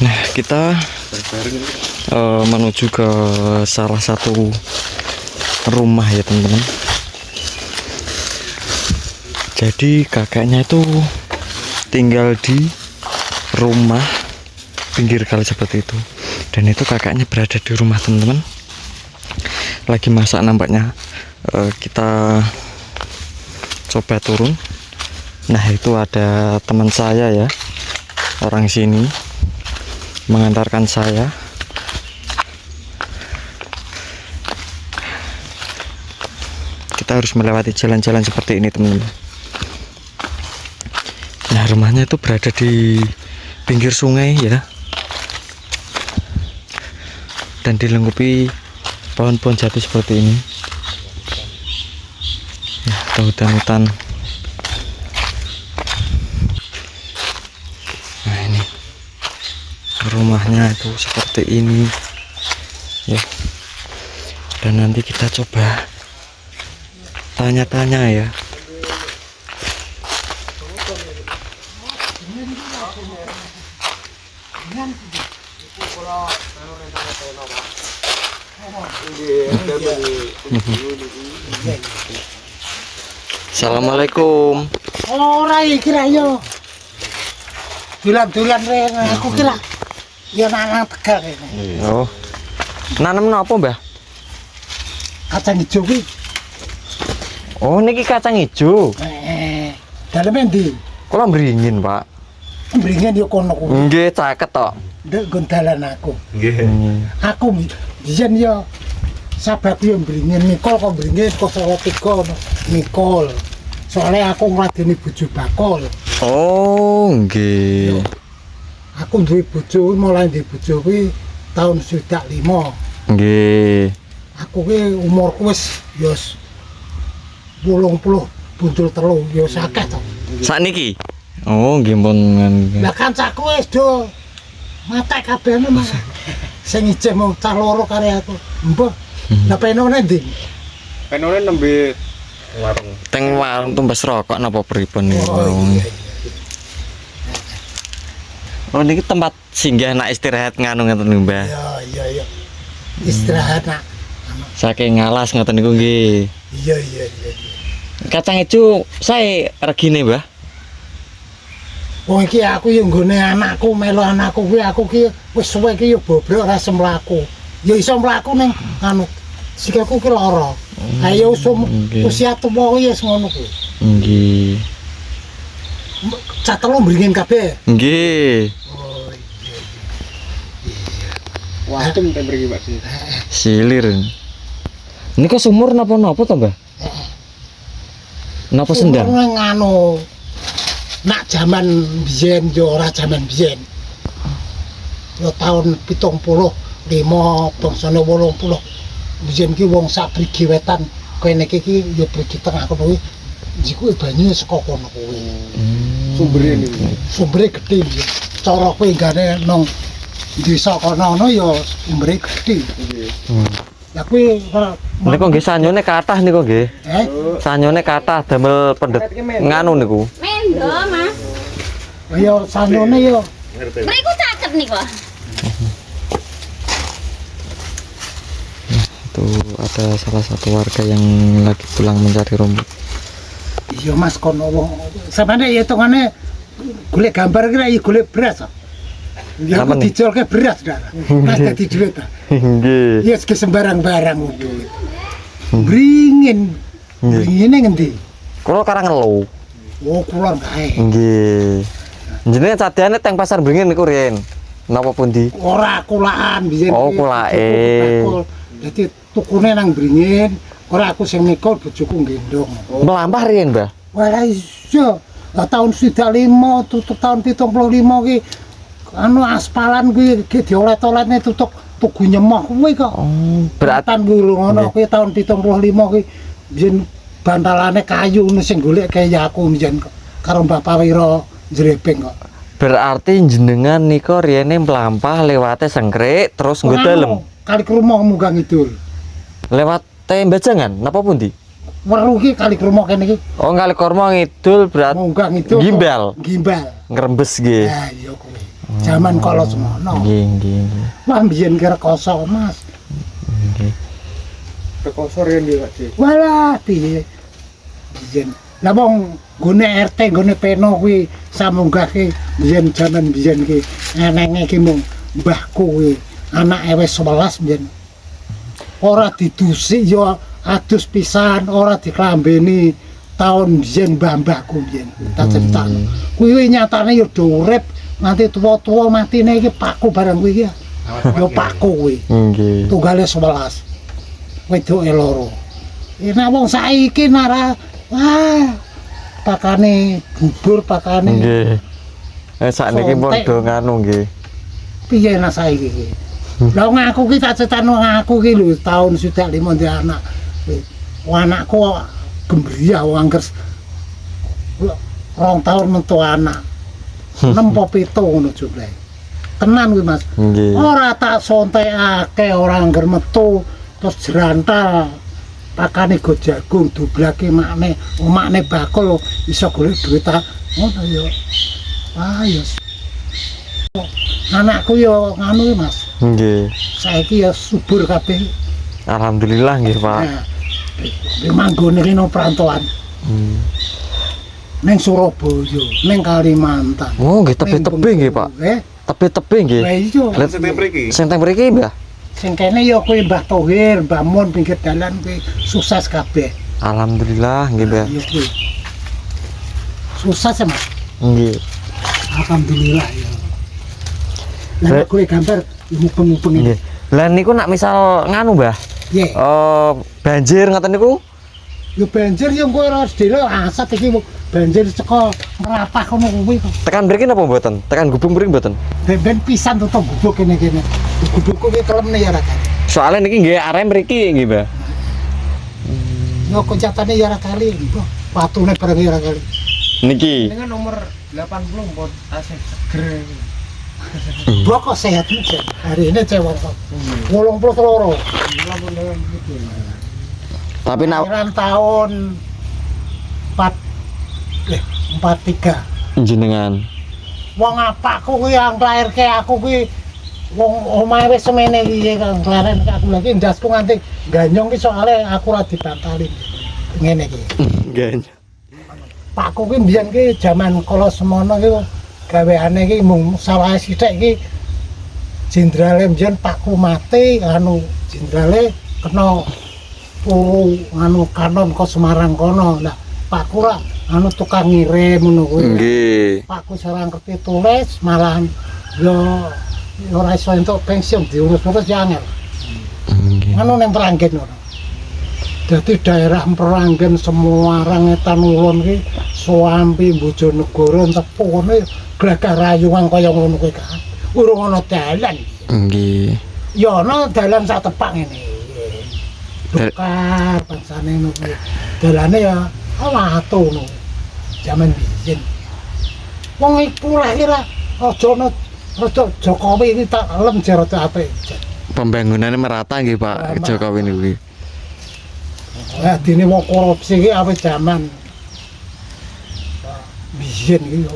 Nah, kita menuju ke salah satu rumah ya teman-teman. Jadi kakaknya itu tinggal di rumah pinggir kali seperti itu, dan itu kakaknya berada di rumah teman-teman, lagi masak nampaknya. Kita coba turun. Nah, itu ada teman saya ya, orang sini mengantarkan saya. Kita harus melewati jalan-jalan seperti ini teman-teman. Nah, rumahnya itu berada di pinggir sungai ya, dan dilengkapi pohon-pohon jati seperti ini ya, hutan-hutan. Nah, ini rumahnya itu seperti ini ya, dan nanti kita coba tanya-tanya ya. Assalamualaikum. Ora iki ra yo. Dulan-dulan rene aku kira ya nanang Tegal rene. Oh. Nanem napa, Mbah? Kacang ijo kuwi. Oh, niki kacang ijo. Daleme ndi? Kula mringin, Pak. Mbringen yo kono kuwi. Nggih, caket tok. Ndek nggon dalan aku. Nggih. Aku biyen yo sabab yo mbringen Mikol kok mbringen kok salah tiga Mikol. Soalnya aku ngladeni bojo bakul. Oh, nggih. Aku duwe bojo mulai duwe bojo kuwi tahun 2005. Nggih. Aku ki umurku wis yo 80 buntul telu yo sakit to. Sakniki. Oh, nggih pun. Lah kancaku wis do mate kabehane mah. Sing ijeh mau cah loro kare aku. Mbah. Lah penone ndi? Penone nembe warung. Teng warung tumbas rokok napa pripun niku? Oh, iya. Oh, niki tempat singgah nak istirahat nganu ngoten niku, Mbah. Iya. Istirahat nak. Saking ngalas ngoten niku nggih. Iya. Kacang ijo sae regine, Mbah. Wong iki aku yo nggone anakku, melu anakku kuwi aku ki wis suwe ki yo bobrok ora semlaku. Ya iso mlaku ning anu sikilku ki lara. Ayo usia tuwa kuwi wis ngono kuwi. Nggih. Cah telu mbringin kabeh. Nggih. Oh iya. Wacem ten mriki, Pak. Silir. Niku sumur napa-napa to, Mbah? Napa sendang? Sumur anu nak jaman biyen yo ora jaman biyen. Yo tahun 75 bangsane 80. Biyen ki wong sak Brigi Wetan kene iki yo Brigi Tengah kuwi jiku banyu saka kono kuwi. Sumbere niku. Sumbere gedhe yo. Cara kuwi gane nang desa kono yo sumbere gedhe. Lah kuwi Niku nggih sanyone kathah niku nggih. Sanyone kathah damel pendet nganu niku. Mendo, Mas. Yo sanone yo. Mriku caket niku. Itu ada salah satu warga yang lagi pulang mencari rumput. Iya Mas kono wong sampeyan hitungane golek gambar kira iki golek beras. Ya aku Apa nih? dicolke beras dak. Mas dadi duit. Nggih. Ya sing sembarang barang duit. Bringin. Bringine ngendi? Kula Karanglou. Oh, kulon kae. Nggih. Jenenge cadane teng pasar Bringin niku riyen. Napa pundi? Ora kulaan biyen. Oh, iki kulake. tuku bakul. Dadi tukune nang Bringin, ora aku sing mikul bojoku gendong. Melampah riyen, Mbah. Ora iso. Lah tahun 95 tutup tahun 75 ki anu aspalan kuwi ki diolet-oletne tutup tugu nyemoh kuwi kok. Oh, berarti Beratan kuwi ngono kuwi tahun 75 ki biyen bantalane kayu sing golek kaya aku biyen karo Bapak Wiro Jrebeng kok. berarti jenengan nika riyene mlampah lewate Sengkrik terus nggo dalem. Kali Krumo munggah ngidul. Lewat Bajangan napa pundi? Weru ki kali Krumo kene iki Oh, Kali Kormo ngidul berarti munggah ngidul. Gimbal. Gimbal. Ngrembes nggih. Ya iya kuwi. Zaman kalau semono. Nggih. Wah biyen kira kosong Mas. Nggih. Rekosor yang dia sih. Walah piye. Biyen. Lah wong gone RT gone peno kuwi samunggahke biyen jaman biyen ki enenge ki mung mbahku kuwi anake wis 11 biyen. Ora didusi ya adus pisan, ora diklambeni tahun biyen mbah-mbahku biyen. Tak critakno. Kuwi nyatane ya do urip nganti tuwa-tuwa matine iki pakku barang kuwi iki. Ya pakku kuwi. Nggih. Tunggale 11. Wedoke loro. Nek wong saiki nara wah pakane bubur pakane Nggih. Sakniki pun do nganu nggih. piye nak saiki iki. Lah wong aku ki tak ceritano aku ki lho tahun 5 di anak. Wong anakku gembriyah wong angger 2 tahun mentu anak. 6 po 7 ngono jumlahe. Tenan kuwi Mas. Nggih. Ora tak sontekake ora angger metu terus jerantal pakane go jagung dublake makne omakne bakul iso golek duit ta ngono ya. Ah ya. Anakku yo nganu ki Mas. Nggih. Saiki ya subur kabeh. Alhamdulillah nggih, Pak. Nah, di manggone rino perantauan ning Surabaya, ning Kalimantan. Oh, nggih tebih-tebih nggih, Pak. Tebih-tebih nggih. Lah iya. Lihat Sing mriki. sing teng mriki, Mbah. Sing kene ya kuwi Mbah Thohir, Mbah Mun pinggir dalan kuwi sukses kabeh. Alhamdulillah nggih, Mbah. Ya kuwi. Sukses ya Mas. Nggih. Alhamdulillah ya. Lah Baik. kuwi gambar mupeng-mupeng ini. Nggih. Lah niku nak misal nganu, Mbah. Nggih. Banjir ngoten niku. Ya banjir ya kowe ora sedelo asat iki banjir saka merapah kono kuwi kok. Tekan mriki napa mboten? Tekan gubung mriki mboten? Ben pisan tutup gubuk kene-kene. Gubuk kuwi kelemne ya ra kan. Soalnya niki nggih arek mriki nggih, Mbah. Yo kencatane ya ra kali. Mbah, watune bareng ya ra kali. Niki. Dengan nomor 80 buat AC seger. Mbah kok sehat nih. Hari ini cewek kok. 82. Tapi nak Kelahiran tahun 43. jenengan. Wong apakku kuwi yang nglairke aku kuwi wong omahe wis semene iki kang klaren aku lagi ndasku nganti ganyong ki soalé aku ora dibantali. Ngene iki. Nggih. Pakku kuwi mbiyen ki jaman kala semono ki gaweane ki mung sawahe sithik ki jendrale mbiyen pakku mati anu jendrale kena puru anu kanon ke Semarang kono. Lah pakku ra anu tukang ngirim ngono kuwi. Nggih. Pakku sarang ngerti tulis malahan yo ora iso entuk pensiun diurus-urus ya angel. Nggih. Anu ning Peranggen ngono. Dadi daerah Peranggen semua orang etan ulun ki Suampi Bojonegoro Tepu ngono gagah rayuan kaya ngono kuwi kan. Urung ana dalan. Nggih. Ya ana dalan sak tepak ngene. Dokar bangsane ngono kuwi. Dalane ya awatu ngono. Jaman biyen. Wong iku lahir aja ana rada Jokowi iki tak lem jarot apik. Pembangunannya merata nggih, Pak Jokowi niku. Lah dene wong korupsi iki awet jaman biyen iki yo.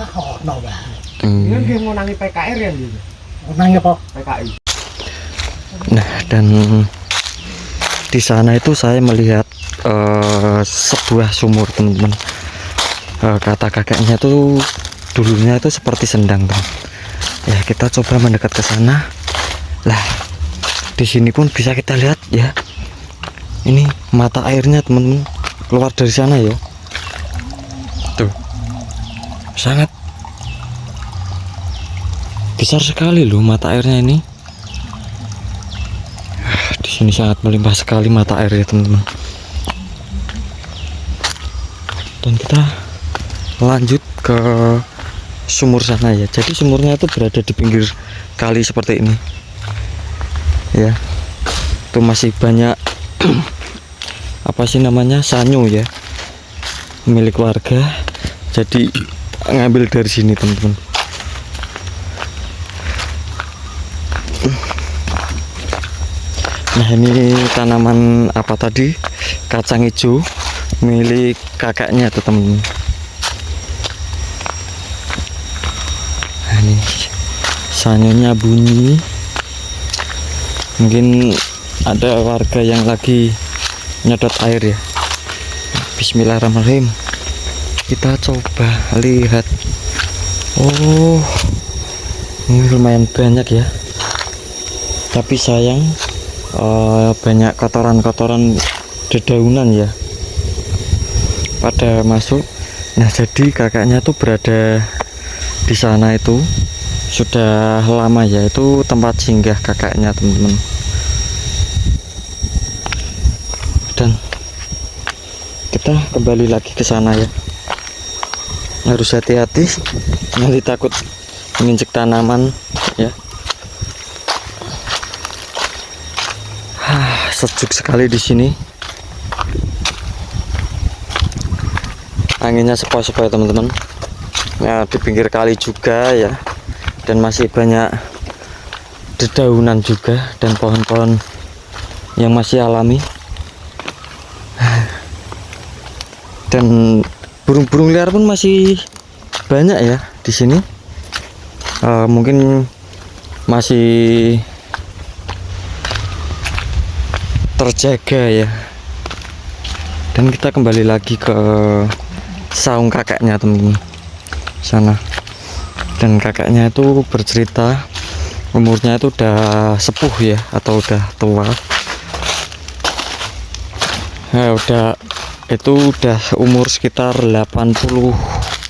Wah ono wae. Dengan dia ngonangi PKR yang gitu. Nang apa? PKI. Nah, dan di sana itu saya melihat sebuah sumur, teman-teman. Kata kakeknya tuh dulunya itu seperti sendang, teman. Ya, kita coba mendekat ke sana. Lah, di sini pun bisa kita lihat ya. Ini mata airnya, teman-teman, keluar dari sana ya. Tuh. Sangat besar sekali loh mata airnya ini. Di sini sangat melimpah sekali mata airnya, teman-teman. Dan kita lanjut ke sumur sana ya. Jadi sumurnya itu berada di pinggir kali seperti ini. Ya. Itu masih banyak apa sih namanya? Sanyu ya. Milik warga. Jadi ngambil dari sini, teman-teman. Nah, ini tanaman apa tadi? Kacang hijau milik kakaknya tuh, teman-teman. Nah, ini ini sanyonya bunyi. Mungkin ada warga yang lagi nyedot air ya. Bismillahirrahmanirrahim. Kita coba lihat. Oh, ini lumayan banyak ya. Tapi sayang banyak kotoran-kotoran dedaunan ya pada masuk. Nah, jadi kakaknya tuh berada di sana itu sudah lama ya. Itu tempat singgah kakaknya, teman-teman. Dan kita kembali lagi ke sana ya. Harus hati-hati, nanti takut menginjek tanaman ya. Sejuk sekali di sini. Anginnya sepoi-sepoi teman-teman. Nah, di pinggir kali juga ya. Dan masih banyak dedaunan juga dan pohon-pohon yang masih alami. Dan burung-burung liar pun masih banyak ya di sini. Mungkin masih terjaga ya. Dan kita kembali lagi ke saung kakaknya, teman-teman, sana. Dan kakaknya itu bercerita umurnya itu udah sepuh ya, atau udah tua. Nah, udah umur sekitar 80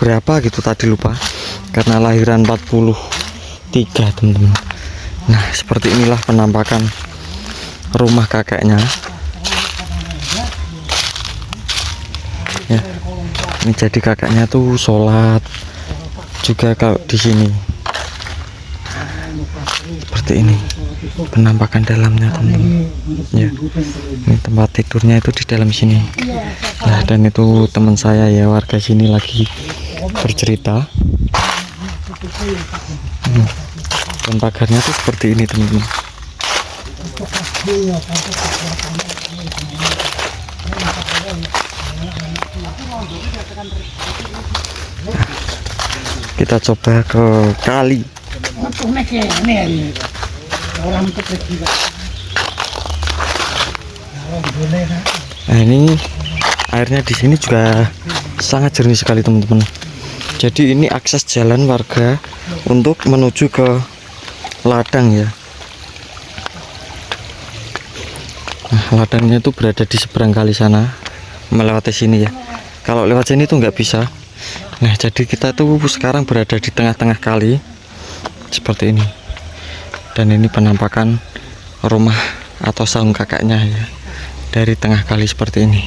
berapa gitu, tadi lupa, karena lahiran 43 teman-teman. Nah, seperti inilah penampakan rumah kakeknya ya. Ini jadi kakaknya tuh sholat juga kalau di sini. Seperti ini penampakan dalamnya, teman-teman ya. Ini tempat tidurnya itu di dalam sini. Nah, dan itu teman saya ya, warga sini lagi bercerita. Dan pagarnya tuh seperti ini, teman-teman. Kita coba ke kali. Nah, ini airnya di sini juga sangat jernih sekali, teman-teman. Jadi ini akses jalan warga untuk menuju ke ladang ya. Nah, ladangnya itu berada di seberang kali sana, melewati sini ya. Kalau lewat sini tuh nggak bisa. Nah, jadi kita tuh sekarang berada di tengah-tengah kali seperti ini. Dan ini penampakan rumah atau saung kakaknya ya, dari tengah kali seperti ini.